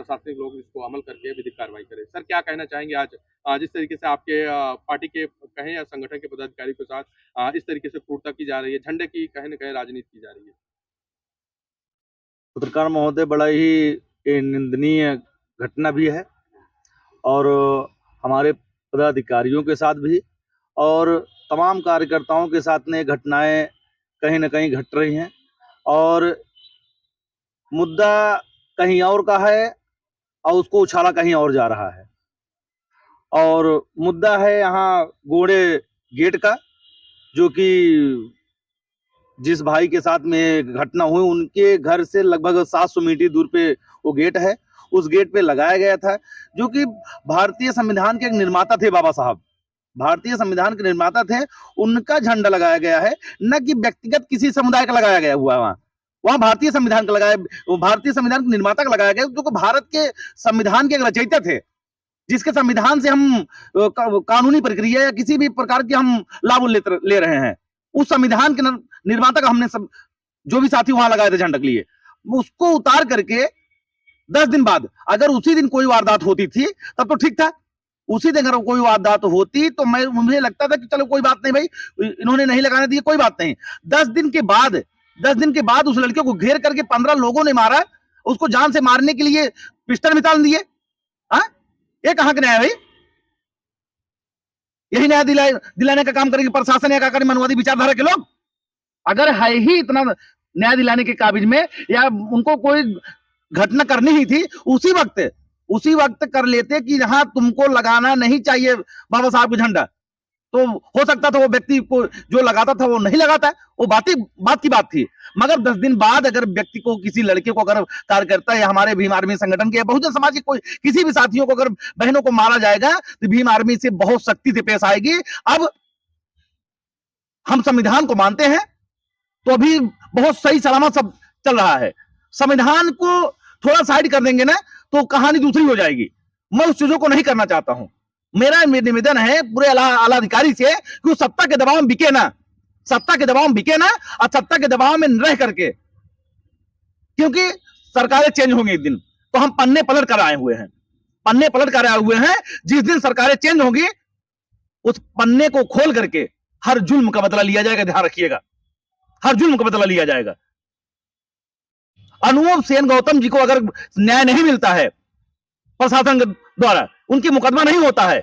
प्रशासनिक लोग इसको अमल करके विधिक कार्रवाई करें। सर क्या कहना चाहेंगे आज जिस तरीके से आपके पार्टी के कहें या संगठन के पदाधिकारी के साथ इस तरीके से क्रूरता की जा रही है, झंडे की कहीं न कहीं राजनीति की जा रही है? पत्रकार महोदय, बड़ा ही निंदनीय घटना भी है और हमारे पदाधिकारियों के साथ भी और तमाम कार्यकर्ताओं के साथ में घटनाएं कहीं न कहीं घट रही हैं और मुद्दा कहीं और का है और उसको उछाला कहीं और जा रहा है। और मुद्दा है यहाँ गोड़े गेट का, जो कि जिस भाई के साथ में घटना हुई उनके घर से लगभग 700 मीटर दूर पे वो गेट है। उस गेट पे लगाया गया था, जो कि भारतीय संविधान के एक निर्माता थे, बाबा साहब भारतीय संविधान के निर्माता थे, उनका झंडा लगाया गया है, न कि व्यक्तिगत किसी समुदाय का लगाया गया हुआ। वहाँ भारतीय संविधान का लगाया, भारतीय संविधान के निर्माता का लगाया गया, जो भारत के संविधान के रचयिता थे, जिसके संविधान से हम कानूनी प्रक्रिया या किसी भी प्रकार के हम लाभ ले रहे हैं। उस संविधान के निर्माता का हमने सब जो भी साथी वहां लगाए थे झंडा के लिए, उसको उतार करके 10 दिन बाद अगर उसी दिन कोई वारदात होती थी तब तो ठीक था। उसी दिन अगर कोई वारदात होती तो मुझे लगता था कि चलो कोई बात नहीं भाई, इन्होंने नहीं लगाने दिए, कोई बात नहीं। 10 दिन के बाद उस लड़के को घेर करके 15 लोगों ने मारा, उसको जान से मारने के लिए पिस्टल निकाल दिए। ये कहां का न्याय भाई? यही न्याय दिलाने का काम करेंगे प्रशासन या क्या मनवादी विचारधारा के लोग? अगर है ही इतना न्याय दिलाने के काबिज में, या उनको कोई घटना करनी ही थी उसी वक्त कर लेते कि जहां तुमको लगाना नहीं चाहिए बाबा साहब का झंडा, तो हो सकता था वो व्यक्ति को जो लगाता था वो नहीं लगाता, वो बात की बात थी। मगर 10 दिन बाद अगर व्यक्ति को, किसी लड़के को अगर कार्यकर्ता या हमारे भीम आर्मी संगठन के या बहुजन समाज के कोई किसी भी साथियों को अगर बहनों को मारा जाएगा तो भीम आर्मी से बहुत सख्ती से पेश आएगी। अब हम संविधान को मानते हैं तो अभी बहुत सही सलामत सब चल रहा है। संविधान को थोड़ा साइड कर देंगे ना तो कहानी दूसरी हो जाएगी। मैं उस चीजों को नहीं करना चाहता हूं। मेरा निवेदन है पूरे आला अधिकारी से कि सत्ता के दबाव में बिके ना, और सत्ता के दबाव में रह करके, क्योंकि सरकारें चेंज होंगी एक दिन, तो हम पन्ने पलट कर आए हुए हैं। जिस दिन सरकारें चेंज होंगी उस पन्ने को खोल करके हर जुल्म का बदला लिया जाएगा। ध्यान रखिएगा, हर जुल्म का बदला लिया जाएगा। अनूप सेन गौतम जी को अगर न्याय नहीं मिलता है प्रशासन द्वारा, उनकी मुकदमा नहीं होता है,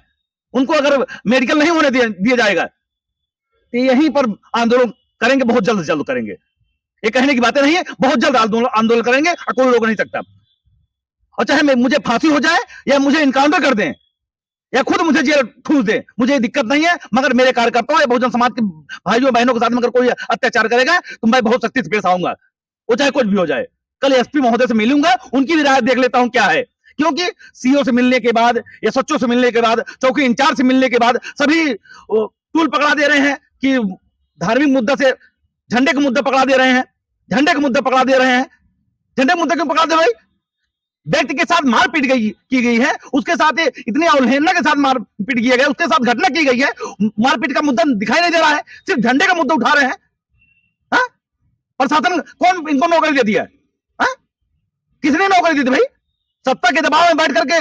उनको अगर मेडिकल नहीं होने दिया जाएगा, तो यहीं पर आंदोलन करेंगे, बहुत जल्द करेंगे। ये कहने की बातें नहीं है, बहुत जल्द आंदोलन करेंगे और कोई रोक नहीं सकता। और चाहे मुझे फांसी हो जाए या मुझे इनकाउंटर कर दें या खुद मुझे जेल ठूस दे, मुझे दिक्कत नहीं है। मगर मेरे कार्यकर्ताओं या बहुजन समाज के भाइयों बहनों के साथ में अगर कोई अत्याचार करेगा तो मैं बहुत सख्ती से पेश आऊंगा, वो चाहे कुछ भी हो जाए। कल एसपी महोदय से मिलूंगा, उनकी भी राय देख लेता हूं क्या है, क्योंकि सीओ से मिलने के बाद या सचिव से मिलने के बाद, चौकी इंचार्ज से मिलने के बाद सभी टूल पकड़ा दे रहे हैं कि धार्मिक मुद्दा से झंडे का मुद्दा पकड़ा दे रहे हैं। झंडे का मुद्दा क्यों पकड़ा दे भाई? व्यक्ति के साथ मारपीट की गई है, उसके साथ इतनी अवहेलना के साथ मारपीट किया गया, उसके साथ घटना की गई है, मारपीट का मुद्दा दिखाई नहीं दे रहा है, सिर्फ झंडे का मुद्दा उठा रहे हैं। प्रशासन कौन इनको नौकरी दे दिया? किसने नौकरी दी थी भाई? सत्ता के दबाव में बैठ करके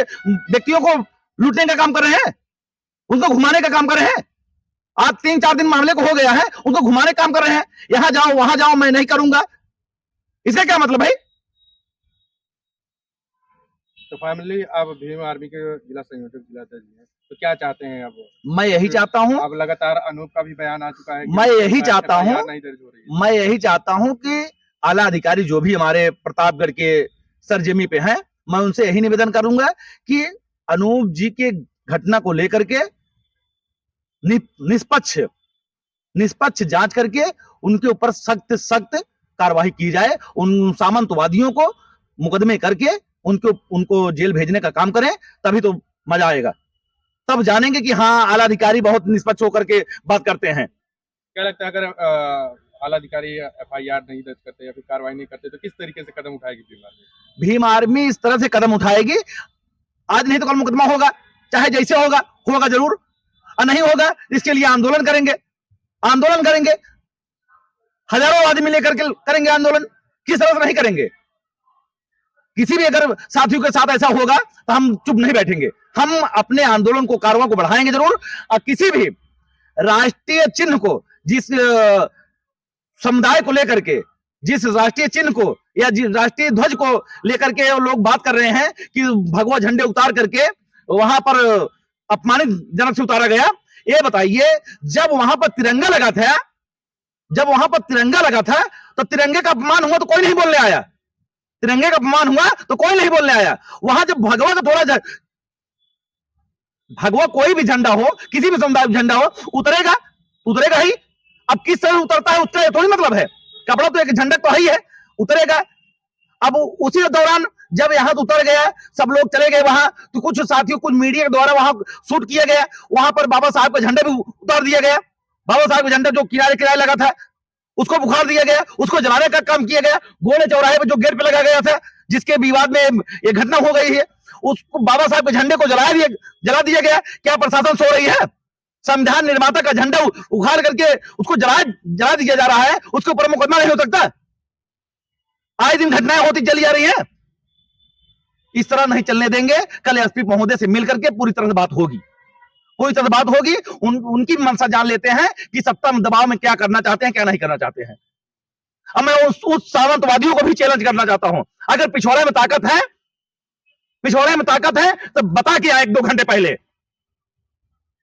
व्यक्तियों को लूटने का काम कर रहे हैं, उनको घुमाने का काम कर रहे हैं। आज 3-4 दिन मामले को हो गया है, उनको घुमाने का काम कर रहे हैं, यहां जाओ वहां जाओ, मैं नहीं करूंगा। इसका क्या मतलब भाई? तो फाइनली आप भीम आर्मी के जिला संयोजक जिलाध्यक्ष हैं, तो क्या चाहते हैं अब? मैं यही चाहता हूं, अब लगातार अनूप का भी बयान आ चुका है, मैं यही चाहता हूं कि आला अधिकारी जो भी हमारे प्रतापगढ़ के सरजमी पे हैं, मैं उनसे यही निवेदन करूंगा कि अनूप जी के घटना को लेकर के निष्पक्ष जांच करके उनके ऊपर सख्त कार्रवाई की जाए। उन सामंतवादियों को मुकदमे करके उनको जेल भेजने का काम करें, तभी तो मजा आएगा। तब जानेंगे कि हाँ, आला अधिकारी बहुत निष्पक्ष होकर के बात करते हैं। क्या लगता है अगर आला अधिकारी एफआईआर नहीं दर्ज करते या फिर कार्रवाई नहीं करते तो किस तरीके से कदम उठाएगी भीम आर्मी? भीम आर्मी इस तरह से कदम उठाएगी, आज नहीं तो कल मुकदमा होगा, चाहे जैसे होगा जरूर, और नहीं होगा इसके लिए आंदोलन करेंगे। हजारों आदमी लेकर के करेंगे आंदोलन। किस तरह से नहीं करेंगे? किसी भी अगर साथियों के साथ ऐसा होगा तो हम चुप नहीं बैठेंगे, हम अपने आंदोलन को, कार्रवाई को बढ़ाएंगे जरूर। और किसी भी राष्ट्रीय चिन्ह को, जिस समुदाय को लेकर के, जिस राष्ट्रीय चिन्ह को या जिस राष्ट्रीय ध्वज को लेकर के लोग बात कर रहे हैं कि भगवा झंडे उतार करके वहां पर अपमानजनक से उतारा गया, ये बताइए, जब वहां पर तिरंगा लगा था, जब वहां पर तिरंगा लगा था तो तिरंगे का अपमान हुआ तो कोई नहीं बोलने आया, तिरंगे का अपमान हुआ तो कोई नहीं बोलने आया। वहां जब भगवा का थोड़ा, भगवा कोई भी झंडा हो, किसी भी समुदाय का झंडा हो, उतरेगा, उतरेगा ही। अब किस तरह उतरता है उसका थोड़ी मतलब है, कपड़ा तो एक झंडा तो ही है, उतरेगा। अब उसी दौरान जब यहां उतर गया, सब लोग चले गए वहां, तो कुछ साथियों, कुछ मीडिया के द्वारा वहां शूट किया गया, वहां पर बाबा साहब का झंडा भी उतार दिया गया। बाबा साहब का झंडा जो किनारे किनारे लगा था उसको बुखार दिया गया, उसको जलाने का काम किया गया। गोले चौराहे पर जो गेट पे लगा गया था, जिसके विवाद में ये घटना हो गई है, उसको बाबा साहब के झंडे को जला दिया गया। क्या प्रशासन सो रही है? संविधान निर्माता का झंडा उखाड़ करके उसको जला दिया जा रहा है, उसके ऊपर मुकदमा नहीं हो सकता? आए दिन घटनाएं होती चली जा रही हैं। इस तरह नहीं चलने देंगे। कल एसपी महोदय से मिलकर के पूरी तरह से बात होगी, पूरी तरह से बात होगी। उनकी मंशा जान लेते हैं कि सत्ता दबाव में क्या करना चाहते हैं, क्या नहीं करना चाहते हैं। अब मैं उस सावंतवादियों को भी चैलेंज करना चाहता हूं, अगर पिछवाड़े में ताकत है, पिछवाड़े में ताकत है तो बता के आए 1-2 घंटे पहले।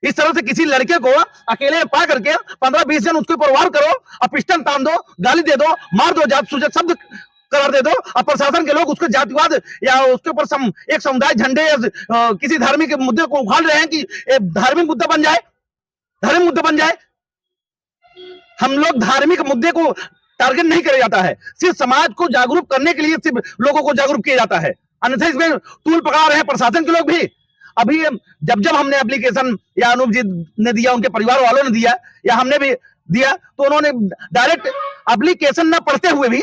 इस तरह से किसी लड़के को अकेले में पा करके 15-20 जन उसके ऊपर वार करो और पिस्टन तान दो, गाली दे दो, मार दो, जात सूचक शब्द करार दे दो, और प्रशासन के लोग उसको जातिवाद या उसके ऊपर एक समुदाय झंडे या किसी धार्मिक मुद्दे को उखाड़ रहे हैं कि धार्मिक मुद्दा बन जाए, धार्मिक मुद्दा बन जाए। हम लोग धार्मिक मुद्दे को टारगेट नहीं किया जाता है, सिर्फ समाज को जागरूक करने के लिए सिर्फ लोगों को जागरूक किया जाता है। अन्यथा इसमें टूल पकड़ा रहे हैं प्रशासन के लोग भी। अभी जब हमने एप्लीकेशन या अनूप जी ने दिया, उनके परिवार वालों ने दिया या हमने भी दिया, तो उन्होंने डायरेक्ट एप्लीकेशन न पढ़ते हुए भी